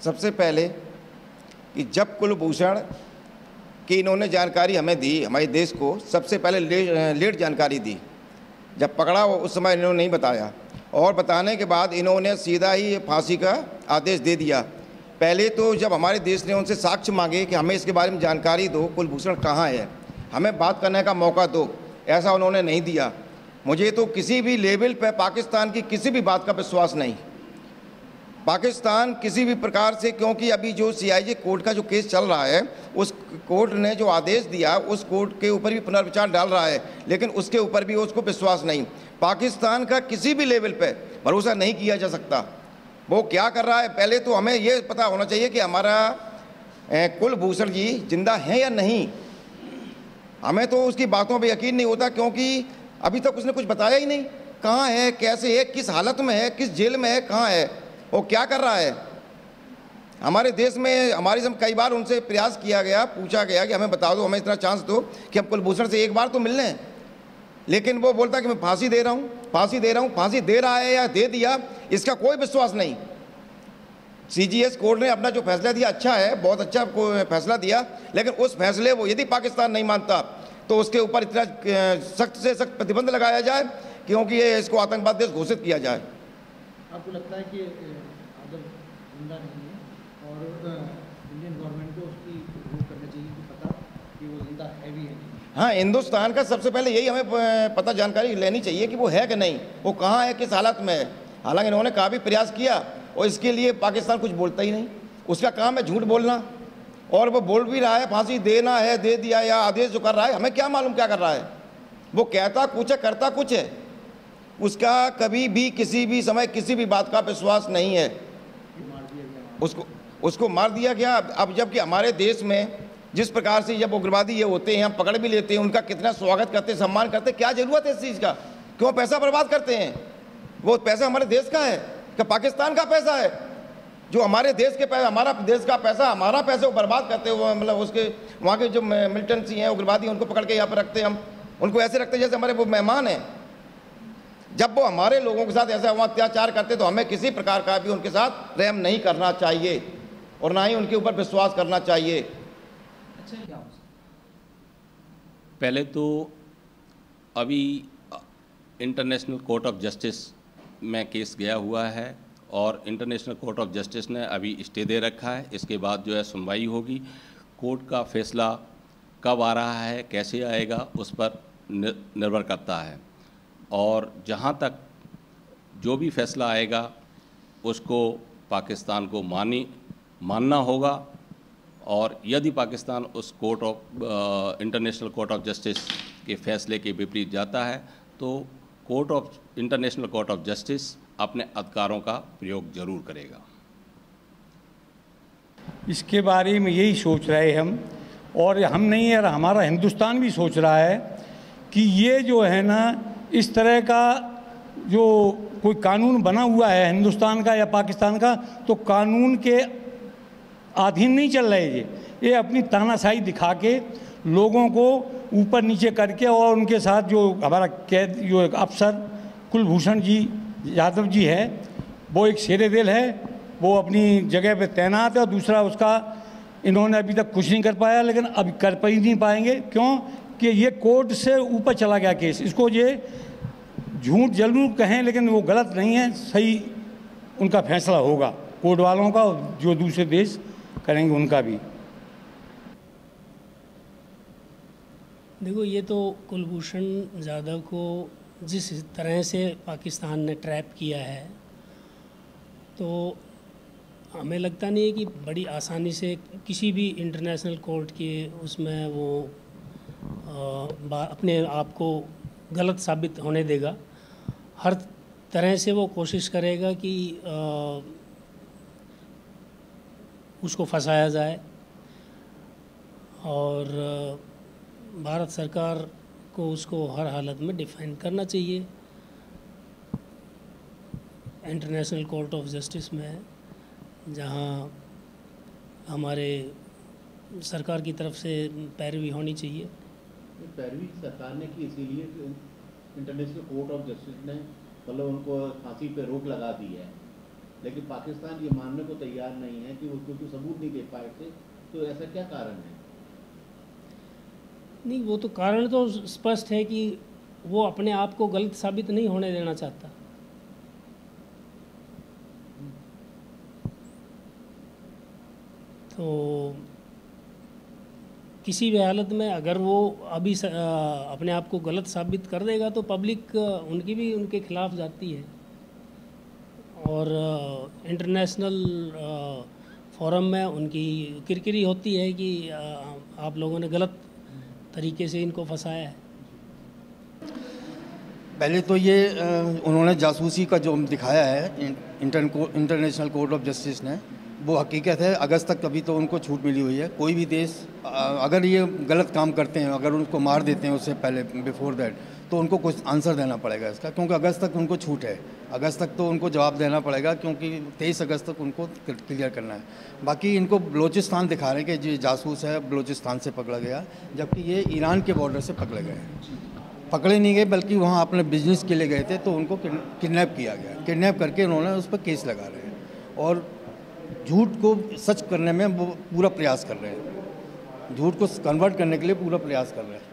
सबसे पहले कि जब कुलभूषण की इन्होंने जानकारी हमें दी, हमारे देश को सबसे पहले लेट जानकारी दी। जब पकड़ा उस समय इन्होंने नहीं बताया, और बताने के बाद इन्होंने सीधा ही फांसी का आदेश दे दिया। पहले तो जब हमारे देश ने उनसे साक्ष्य मांगे कि हमें इसके बारे में जानकारी दो, कुलभूषण कहाँ है, हमें बात करने का मौका दो, ऐसा उन्होंने नहीं दिया। मुझे तो किसी भी लेवल पर पाकिस्तान की किसी भी बात का विश्वास नहीं। पाकिस्तान किसी भी प्रकार से, क्योंकि अभी जो CIJ कोर्ट का जो केस चल रहा है, उस कोर्ट ने जो आदेश दिया उस कोर्ट के ऊपर भी पुनर्विचार डाल रहा है, लेकिन उसके ऊपर भी उसको विश्वास नहीं। पाकिस्तान का किसी भी लेवल पे भरोसा नहीं किया जा सकता। वो क्या कर रहा है, पहले तो हमें ये पता होना चाहिए कि हमारा कुलभूषण जी जिंदा हैं या नहीं। हमें तो उसकी बातों पर यकीन नहीं होता, क्योंकि अभी तक उसने कुछ बताया ही नहीं। कहाँ है, कैसे है, किस हालत में है, किस जेल में है, कहाँ है, वो क्या कर रहा है। हमारे देश में हमारी जब कई बार उनसे प्रयास किया गया, पूछा गया कि हमें बता दो, हमें इतना चांस दो कि हम कुलभूषण से एक बार तो मिल लें, लेकिन वो बोलता कि मैं फांसी दे रहा हूँ, फांसी दे रहा हूँ। फांसी दे रहा है या दे दिया, इसका कोई विश्वास नहीं। CGS कोर्ट ने अपना जो फैसला दिया अच्छा है, बहुत अच्छा फैसला दिया, लेकिन उस फैसले को यदि पाकिस्तान नहीं मानता तो उसके ऊपर इतना सख्त से सख्त प्रतिबंध लगाया जाए, क्योंकि ये इसको आतंकवाद देश घोषित किया जाए। आपको लगता है कि अगर जिंदा नहीं है और इंडियन गवर्नमेंट को उसकी वो करना चाहिए कि पता कि वो जिंदा है भी है नहीं? हाँ, हिंदुस्तान का सबसे पहले यही हमें पता जानकारी लेनी चाहिए कि वो है कि नहीं, वो कहाँ है, किस हालत में है। हालांकि इन्होंने काफ़ी प्रयास किया और इसके लिए पाकिस्तान कुछ बोलता ही नहीं। उसका काम है झूठ बोलना, और वो बोल भी रहा है फांसी देना है, दे दिया, या आदेश जो कर रहा है हमें क्या मालूम क्या कर रहा है। वो कहता कुछ है, करता कुछ है। उसका कभी भी किसी भी समय किसी भी बात का विश्वास नहीं है। उसको मार दिया गया। अब जबकि हमारे देश में जिस प्रकार से जब उग्रवादी ये होते हैं, हम पकड़ भी लेते हैं, उनका कितना स्वागत करते, सम्मान करते, क्या जरूरत है इस चीज़ का? क्यों पैसा बर्बाद करते हैं? वो पैसा हमारे देश का है कि पाकिस्तान का पैसा है? जो हमारे देश के पैसा, हमारा देश का पैसा, हमारा पैसे वो बर्बाद करते हुए, मतलब उसके वहाँ के जो मिलिटेंसी हैं, उग्रवादी, उनको पकड़ के यहाँ पर रखते हैं। हम उनको ऐसे रखते हैं जैसे हमारे वो मेहमान हैं। जब वो हमारे लोगों के साथ ऐसा वहाँ अत्याचार करते तो हमें किसी प्रकार का भी उनके साथ रहम नहीं करना चाहिए और ना ही उनके ऊपर विश्वास करना चाहिए। अच्छा, क्या पहले तो अभी इंटरनेशनल कोर्ट ऑफ जस्टिस में केस गया हुआ है और इंटरनेशनल कोर्ट ऑफ जस्टिस ने अभी स्टे दे रखा है। इसके बाद जो है सुनवाई होगी। कोर्ट का फैसला कब आ रहा है, कैसे आएगा, उस पर निर्भर करता है। और जहाँ तक जो भी फैसला आएगा उसको पाकिस्तान को मानना होगा, और यदि पाकिस्तान उस इंटरनेशनल कोर्ट ऑफ जस्टिस के फैसले के विपरीत जाता है तो इंटरनेशनल कोर्ट ऑफ जस्टिस अपने अधिकारों का प्रयोग जरूर करेगा। इसके बारे में यही सोच रहे हम, और हम नहीं है, हमारा हिंदुस्तान भी सोच रहा है कि ये जो है ना, इस तरह का जो कोई कानून बना हुआ है हिंदुस्तान का या पाकिस्तान का, तो कानून के अधीन नहीं चल रहे। ये अपनी तानाशाही दिखा के लोगों को ऊपर नीचे करके, और उनके साथ जो हमारा कैद जो एक अफसर कुलभूषण जी यादव जी है, वो एक शेरे दिल है, वो अपनी जगह पे तैनात है। और दूसरा उसका इन्होंने अभी तक कुछ नहीं कर पाया, लेकिन अभी कर ही नहीं पाएंगे। क्यों कि ये कोर्ट से ऊपर चला गया केस। इसको ये झूठ जरूर कहें, लेकिन वो गलत नहीं है, सही उनका फैसला होगा कोर्ट वालों का, जो दूसरे देश करेंगे उनका भी। देखो, ये तो कुलभूषण जाधव को जिस तरह से पाकिस्तान ने ट्रैप किया है, तो हमें लगता नहीं है कि बड़ी आसानी से किसी भी इंटरनेशनल कोर्ट के उसमें वो अपने आप को गलत साबित होने देगा। हर तरह से वो कोशिश करेगा कि उसको फंसाया जाए, और भारत सरकार को उसको हर हालत में डिफेंड करना चाहिए। इंटरनेशनल कोर्ट ऑफ जस्टिस में जहां हमारे सरकार की तरफ से पैरवी होनी चाहिए। पैरवी सरकार ने की इसीलिए कि इंटरनेशनल कोर्ट ऑफ जस्टिस ने मतलब उनको फांसी पे रोक लगा दी है, लेकिन पाकिस्तान ये मानने को तैयार नहीं है कि वो क्योंकि सबूत नहीं दे पाए थे, तो ऐसा क्या कारण है? नहीं, वो तो कारण तो स्पष्ट है कि वो अपने आप को गलत साबित नहीं होने देना चाहता। तो किसी भी हालत में अगर वो अभी अपने आप को गलत साबित कर देगा तो पब्लिक उनकी भी उनके खिलाफ जाती है, और इंटरनेशनल फोरम में उनकी किरकिरी होती है कि आप लोगों ने गलत तरीके से इनको फंसाया है। पहले तो ये उन्होंने जासूसी का जो दिखाया है इंटरनेशनल कोर्ट ऑफ जस्टिस ने, वो हकीकत है। अगस्त तक अभी तो उनको छूट मिली हुई है। कोई भी देश अगर ये गलत काम करते हैं, अगर उनको मार देते हैं उससे पहले, बिफोर दैट, तो उनको कुछ आंसर देना पड़ेगा इसका, क्योंकि अगस्त तक उनको छूट है। अगस्त तक तो उनको जवाब देना पड़ेगा, क्योंकि 23 अगस्त तक उनको क्लियर करना है। बाकी इनको बलूचिस्तान दिखा रहे हैं कि जो जासूस है बलूचिस्तान से पकड़ा गया, जबकि ये ईरान के बॉर्डर से पकड़े गए। पकड़े नहीं गए, बल्कि वहाँ अपने बिजनेस के लिए गए थे, तो उनको किडनैप किया गया। किडनैप करके उन्होंने उस पर केस लगा रहे हैं और झूठ को सच करने में वो पूरा प्रयास कर रहे हैं, झूठ को कन्वर्ट करने के लिए पूरा प्रयास कर रहे हैं।